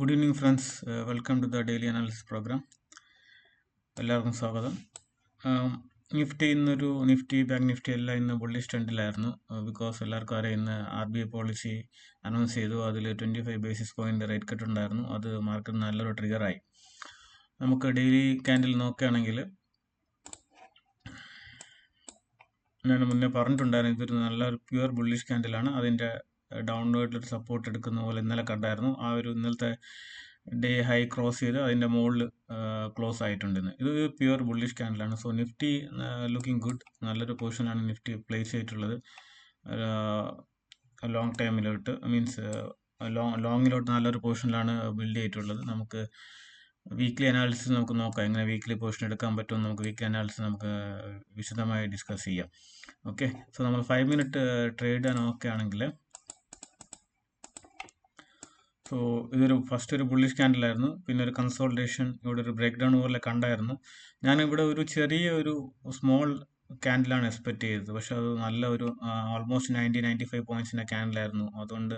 Good evening, friends. Welcome to the daily analysis program. എല്ലാവർക്കും സ്വാഗതം. Nifty ഇന്നൊരു bank Nifty എല്ലാം ഇന്ന് ബുള്ളിഷ് ട്രെൻഡിലായിരുന്നു. ബിക്കോസ് എല്ലാവർക്കും അറിയാം ഇന്ന് RBI പോളിസി അനൗൺസ് ചെയ്തു. അതിൽ 25 ബേസിസ് പോയിന്റ് റേറ്റ് കട്ട് ഉണ്ടായിരുന്നു. അത് മാർക്കറ്റ് നല്ലൊരു ട്രിഗറായി. നമുക്ക് ഡെയിലി ക്യാൻഡിൽ നോക്കുകയാണെങ്കിൽ ഞാൻ മുന്നേ പറഞ്ഞിട്ടുണ്ടായിരുന്നു ഇതൊരു നല്ലൊരു പ്യുവർ ബുള്ളിഷ് ക്യാൻഡിലാണ്. അതിൻ്റെ ഡൗൺവേർഡിലൊരു സപ്പോർട്ട് എടുക്കുന്ന പോലെ ഇന്നലെ കണ്ടായിരുന്നു. ആ ഒരു ഇന്നലത്തെ ഡേ ഹൈ ക്രോസ് ചെയ്ത് അതിൻ്റെ മുകളിൽ ക്ലോസ് ആയിട്ടുണ്ട്. ഇത് പ്യുവർ ബുള്ളിഷ് ക്യാൻഡിലാണ്. So Nifty looking good. നല്ലൊരു പൊസിഷനാണ് നിഫ്റ്റി പ്ലേസ് ചെയ്തിട്ടുള്ളത്. ലോങ് ടൈമിലോട്ട് മീൻസ് ലോങ്ങിലോട്ട് നല്ലൊരു പൊസിഷനിലാണ് ബിൽഡ് ചെയ്തിട്ടുള്ളത്. നമുക്ക് വീക്ക്ലി അനാലിസിസ് നമുക്ക് നോക്കാം. എങ്ങനെ വീക്ക്ലി പൊസിഷൻ എടുക്കാൻ പറ്റുമെന്ന് നമുക്ക് വീക്ക്ലി അനാലിസിസ് നമുക്ക് വിശദമായി ഡിസ്കസ് ചെയ്യാം. ഓക്കെ, സോ നമ്മൾ 5 മിനിറ്റ് ട്രേഡ് നോക്കുകയാണെങ്കിൽ സോ ഇതൊരു ഫസ്റ്റ് ഒരു ബുള്ളിഷ് ക്യാൻഡിലായിരുന്നു. പിന്നെ ഒരു കൺസോൾട്ടേഷൻ, ഇവിടെ ഒരു ബ്രേക്ക് ഡൗൺ പോലെ കണ്ടായിരുന്നു. ഞാനിവിടെ ഒരു ചെറിയ ഒരു സ്മോൾ ക്യാൻഡിലാണ് എക്സ്പെക്ട് ചെയ്തത്. പക്ഷെ അത് നല്ല ഒരു ഓൾമോസ്റ്റ് 95 പോയിന്റ്സിൻ്റെ ക്യാൻഡിലായിരുന്നു. അതുകൊണ്ട്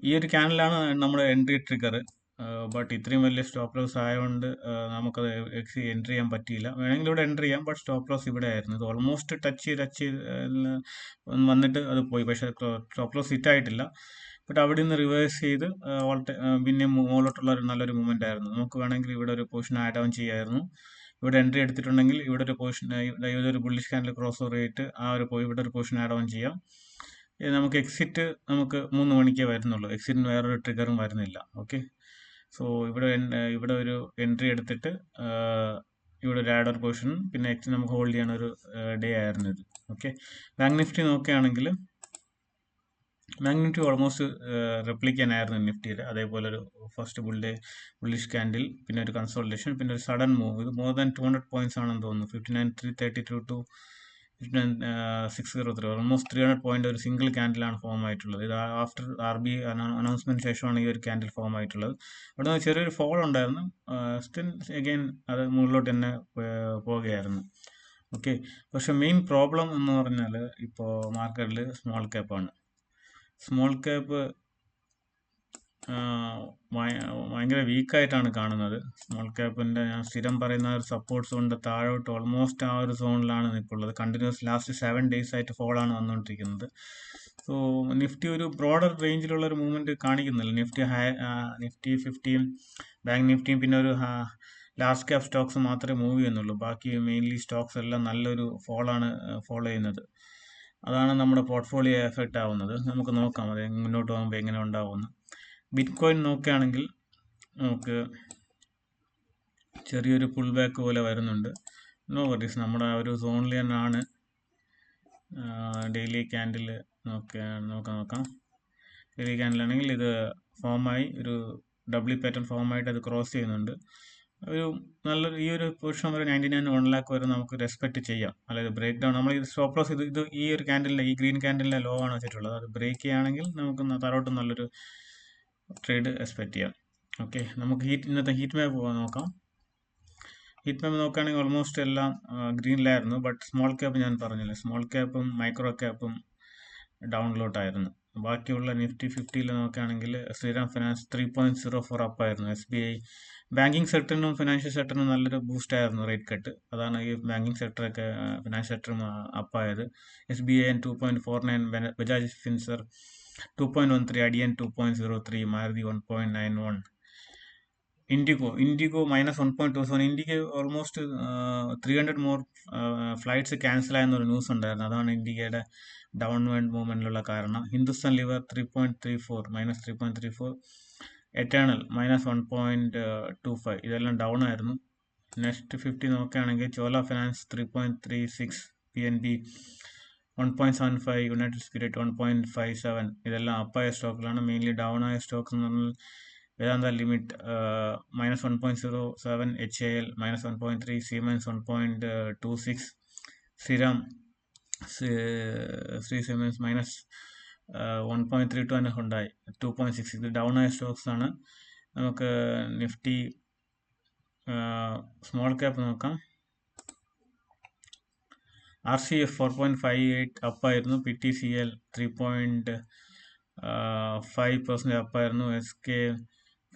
ഈ ഒരു ക്യാൻഡിലാണ് നമ്മുടെ എൻട്രി ട്രിഗർ. ബട്ട് ഇത്രയും വലിയ സ്റ്റോപ്പ് ലോസ് ആയതുകൊണ്ട് നമുക്കത് എൻട്രി ചെയ്യാൻ പറ്റിയില്ല. വേണമെങ്കിൽ ഇവിടെ എൻട്രി ചെയ്യാം, ബട്ട് സ്റ്റോപ്പ് ലോസ് ഇവിടെ ആയിരുന്നു. ഇത് ഓൾമോസ്റ്റ് ടച്ച് ചെയ്ത് വന്നിട്ട് അത് പോയി. പക്ഷേ സ്റ്റോപ്പ് ലോസ് ഹിറ്റ് ആയിട്ടില്ല. ബട്ട് അവിടെ നിന്ന് റിവേഴ്സ് ചെയ്ത് പിന്നെ മുകളിലോട്ടുള്ള ഒരു നല്ലൊരു മൂവ്മെന്റ് ആയിരുന്നു. നമുക്ക് വേണമെങ്കിൽ ഇവിടെ ഒരു പൊസിഷൻ ആഡ് ഓൺ ചെയ്യായിരുന്നു. ഇവിടെ എൻട്രി എടുത്തിട്ടുണ്ടെങ്കിൽ ഇവിടെ ഒരു പൊസിഷൻ, ഇതൊരു ബുള്ളിഷ് ക്യാൻഡിൽ ക്രോസ് ഓവർ ചെയ്തിട്ട് ഇവിടെ ഒരു പൊസിഷൻ ആഡ് ഓൺ ചെയ്യാം. നമുക്ക് എക്സിറ്റ് നമുക്ക് 3 മണിക്കേ വരുന്നുള്ളൂ. എക്സിറ്റിന് വേറൊരു ട്രിഗറും വരുന്നില്ല. ഓക്കെ, സോ ഇവിടെ ഒരു എൻട്രി എടുത്തിട്ട് ഇവിടെ ഒരു ആഡ് ഓർ പൊസിഷൻ, പിന്നെ എക്സിറ്റ് നമുക്ക് ഹോൾഡ് ചെയ്യാൻ ഒരു ഡേ ആയിരുന്നു ഇത്. ഓക്കെ, ബാങ്ക് നിഫ്റ്റി നോക്കുകയാണെങ്കിൽ ബാങ്ക് നിഫ്റ്റി ഓൾമോസ്റ്റ് റെപ്ലിക്കാൻ ആയിരുന്നു നിഫ്റ്റിയിൽ. അതേപോലെ ഒരു ഫസ്റ്റ് ബുള്ളിഷ് ക്യാൻഡിൽ, പിന്നെ ഒരു കൺസോൾട്ടേഷൻ, പിന്നെ ഒരു സഡൻ മൂവ്. ഇത് മോർ ദാൻ 200 പോയിന്റ്സ് ആണെന്ന് തോന്നുന്നു. 59,332 to 59,603, ഓൾമോസ്റ്റ് 300 പോയിന്റ് ഒരു സിംഗിൾ ക്യാൻഡിലാണ് ഫോം ആയിട്ടുള്ളത്. ഇത് ആഫ്റ്റർ RBI അനൗൺസ്മെന്റ് ശേഷമാണ് ഈ ഒരു ക്യാൻഡിൽ ഫോം ആയിട്ടുള്ളത്. അവിടെ ചെറിയൊരു ഫോൾ ഉണ്ടായിരുന്നു. സ്റ്റിൽ അഗൈൻ അത് മുകളിലോട്ട് തന്നെ പോവുകയായിരുന്നു. ഓക്കെ, പക്ഷെ മെയിൻ പ്രോബ്ലം എന്ന് പറഞ്ഞാൽ ഇപ്പോൾ മാർക്കറ്റിൽ സ്മോൾ ക്യാപ്പാണ്. സ്മോൾ ക്യാപ്പ് ഭയങ്കര വീക്കായിട്ടാണ് കാണുന്നത്. സ്മോൾ ക്യാപ്പിൻ്റെ ഞാൻ സ്ഥിരം പറയുന്ന ഒരു സപ്പോർട്ട് സോണിൻ്റെ താഴോട്ട് ഓൾമോസ്റ്റ് ആ ഒരു സോണിലാണ് ഇപ്പോൾ ഉള്ളത്. കണ്ടിന്യൂസ് ലാസ്റ്റ് 7 days ആയിട്ട് ഫോളാണ് വന്നുകൊണ്ടിരിക്കുന്നത്. സോ നിഫ്റ്റി ഒരു ബ്രോഡർ റേഞ്ചിലുള്ള ഒരു മൂവ്മെൻറ്റ് കാണിക്കുന്നില്ല. നിഫ്റ്റി 50യും ബാങ്ക് നിഫ്റ്റിയും പിന്നെ ഒരു ലാർജ് ക്യാപ് സ്റ്റോക്സ് മാത്രമേ മൂവ് ചെയ്യുന്നുള്ളൂ. ബാക്കി മെയിൻലി സ്റ്റോക്സ് എല്ലാം നല്ലൊരു ഫോളാണ് ഫോളോ ചെയ്യുന്നത്. അതാണ് നമ്മുടെ പോർട്ട്ഫോളിയോ എഫക്റ്റ് ആവുന്നത്. നമുക്ക് നോക്കാം അത് മുന്നോട്ട് പോകുമ്പോൾ എങ്ങനെ ഉണ്ടാവുമെന്ന്. ബിറ്റ് കോയിൻ നോക്കുകയാണെങ്കിൽ നമുക്ക് ചെറിയൊരു പുൾ ബാക്ക് പോലെ വരുന്നുണ്ട്. നോ വറീസ്, നമ്മുടെ ആ ഒരു സോണിൽ തന്നെയാണ്. ഡെയിലി ക്യാൻഡിൽ നോക്കാം. ഡെയിലി ക്യാൻഡിലാണെങ്കിൽ ഇത് ഫോമായി ഒരു ഡബ്ല്യു പാറ്റേൺ ഫോമായിട്ട് അത് ക്രോസ് ചെയ്യുന്നുണ്ട്. ഒരു നല്ലൊരു ഈ ഒരു പൊസിഷൻ വരെ 99 1 lakh വരെ നമുക്ക് റെസ്പെക്ട് ചെയ്യാം. അതായത് ബ്രേക്ക് ഡൗൺ നമ്മൾ ഇത് സ്റ്റോപ്പ് ലോസ് ഇത് ഈ ഒരു ക്യാൻഡിലിൻ്റെ ഈ ഗ്രീൻ ക്യാൻഡിലിൻ്റെ ലോ ആണ് വെച്ചിട്ടുള്ളത്. അത് ബ്രേക്ക് ചെയ്യുകയാണെങ്കിൽ നമുക്ക് താഴോട്ട് നല്ലൊരു ട്രേഡ് എക്സ്പെക്ട് ചെയ്യാം. ഓക്കെ, നമുക്ക് ഇന്നത്തെ ഹീറ്റ് മാപ്പ് നോക്കാം. ഹീറ്റ് മാപ്പ് നോക്കുകയാണെങ്കിൽ ഓൾമോസ്റ്റ് എല്ലാം ഗ്രീനിലായിരുന്നു. ബട്ട് സ്മോൾ ക്യാപ്പ് ഞാൻ പറഞ്ഞില്ലേ, സ്മോൾ ക്യാപ്പും മൈക്രോ ക്യാപ്പും ഡൗണിലോട്ടായിരുന്നു. ബാക്കിയുള്ള നിഫ്റ്റി 50യിൽ നോക്കുകയാണെങ്കിൽ ശ്രീറാം ഫിനാൻസ് 3.04 അപ്പായിരുന്നു. SBI ബാങ്കിങ് സെക്ടറിനും ഫിനാൻഷ്യൽ സെക്ടറിനും നല്ലൊരു ബൂസ്റ്റ് ആയിരുന്നു റേറ്റ് കട്ട്. അതാണ് ഈ ബാങ്കിങ് സെക്ടറൊക്കെ ഫിനാൻഷ്യൽ സെക്ടറും അപ്പായത്. SBI 2.49, ബജാജ് ഫിൻസർ 2.13, അഡിയൻ 2.03, Maruti 1.91, IndiGo -1.27. IndiGo almost 300 more flights cancel ആയെന്നൊരു ന്യൂസ് ഉണ്ടായിരുന്നു. അതാണ് ഇൻഡിഗയുടെ ഡൗൺവേർഡ് മൂവ്മെന്റിലുള്ള കാരണം. Hindustan lever -3.34, eternal -1.25. ഇതെല്ലാം ഡൗൺ ആയിരുന്നു. നെക്സ്റ്റ് 50 നോക്കുകയാണെങ്കിൽ Chola finance 3.36, PNB 1.75, united spirit 1.57. ഇതെല്ലാം അപ്പായ സ്റ്റോക്കിലാണ്. മെയിൻലി ഡൗൺ ആയ സ്റ്റോക്സ് എന്ന് പറഞ്ഞാൽ Vedanta limit -1.07, HAL -1.3, Siemens 1.26, Shree cements -1.32 തന്നെ ഉണ്ടായി 2.6. ഇത് ഡൗൺ ആയ സ്റ്റോക്സ് ആണ്. നമുക്ക് നിഫ്റ്റി സ്മോൾ ക്യാപ്പ് നോക്കാം. RCF 4.58 അപ്പായിരുന്നു. PTCL 3.5% അപ്പായിരുന്നു. SK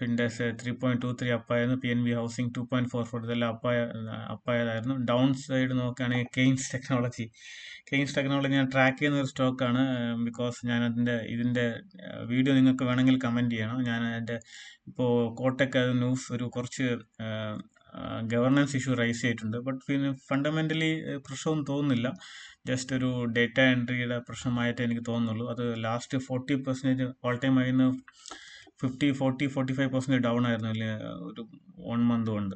ഫിൻഡെക്സ് 3.23 അപ്പായിരുന്നു. PNB housing 2.44, ഇതെല്ലാം അപ്പായതായിരുന്നു. ഡൗൺ സൈഡ് നോക്കുകയാണെങ്കിൽ കെയ്ൻസ് ടെക്നോളജി ഞാൻ ട്രാക്ക് ചെയ്യുന്ന ഒരു സ്റ്റോക്കാണ്. ബിക്കോസ് ഞാൻ ഇതിൻ്റെ വീഡിയോ നിങ്ങൾക്ക് വേണമെങ്കിൽ കമൻറ്റ് ചെയ്യണം. ഞാൻ അതിൻ്റെ ഇപ്പോൾ കോട്ടക് ന്യൂസ് ഒരു കുറച്ച് ഗവർണൻസ് ഇഷ്യൂ റൈസ് ചെയ്തിട്ടുണ്ട്. ബട്ട് പിന്നെ ഫണ്ടമെൻ്റലി പ്രശ്നമൊന്നും തോന്നുന്നില്ല. ജസ്റ്റ് ഒരു ഡേറ്റ എൻട്രിയുടെ പ്രശ്നമായിട്ട് എനിക്ക് തോന്നുന്നുള്ളൂ. അത് ലാസ്റ്റ് 40% ഓൾ ടൈം ആയിരുന്നു. 45% ഡൗൺ ആയിരുന്നു ഒരു 1 മന്ത് കൊണ്ട്.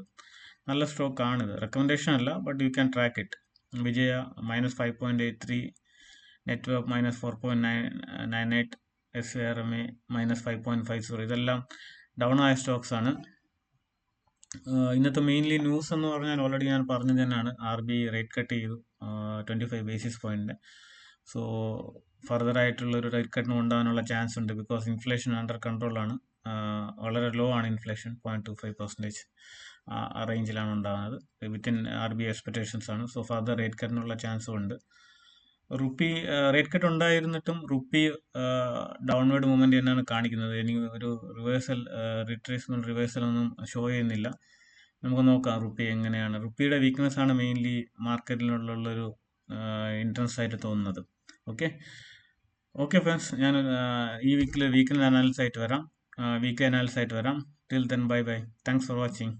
നല്ല സ്റ്റോക്കാണിത്. റെക്കമെൻഡേഷൻ അല്ല, but you can track it. Vijaya -5.83, network -4.98, SRMA -5.50. ഇതെല്ലാം ഡൗൺ ആയ സ്റ്റോക്സ് ആണ്. ഇന്നത്തെ മെയിൻലി ന്യൂസ് എന്ന് പറഞ്ഞാൽ ഓൾറെഡി ഞാൻ പറഞ്ഞത് തന്നെയാണ്. RBI റേറ്റ് കട്ട് ചെയ്തു 25 ബേസിസ് പോയിന്റ്. സോ ഫർദർ ആയിട്ടുള്ള ഒരു റേറ്റ് കട്ടിന് ഉണ്ടാകാനുള്ള ചാൻസ് ഉണ്ട്. ബിക്കോസ് ഇൻഫ്ലേഷൻ അണ്ടർ കൺട്രോളാണ്. വളരെ ലോ ആണ് ഇൻഫ്ലേഷൻ, 0.25% ആ റേഞ്ചിലാണ് ഉണ്ടാകുന്നത്. വിത്തിൻ RBI എക്സ്പെക്ടേഷൻസ് ആണ്. സോ ഫർദർ റേറ്റ് കട്ടിനുള്ള ചാൻസും ഉണ്ട്. റുപ്പി റേറ്റ് കട്ട് ഉണ്ടായിരുന്നിട്ടും റുപ്പി ഡൗൺവേർഡ് മൂവ്മെന്റ് തന്നെയാണ് കാണിക്കുന്നത്. എനിക്ക് ഒരു റിവേഴ്സൽ ഒന്നും ഷോ ചെയ്യുന്നില്ല. നമുക്ക് നോക്കാം റുപ്പി എങ്ങനെയാണ്. റുപ്പിയുടെ വീക്ക്നെസ് ആണ് മെയിൻലി മാർക്കറ്റിനുള്ളൊരു ഇൻട്രസ്റ്റ് ആയിട്ട് തോന്നുന്നത്. ഓക്കെ ഫ്രണ്ട്സ്, ഞാൻ ഈ വീക്കിലി അനാലിസിസ് ആയിട്ട് വരാം. Till then bye. Thanks for watching.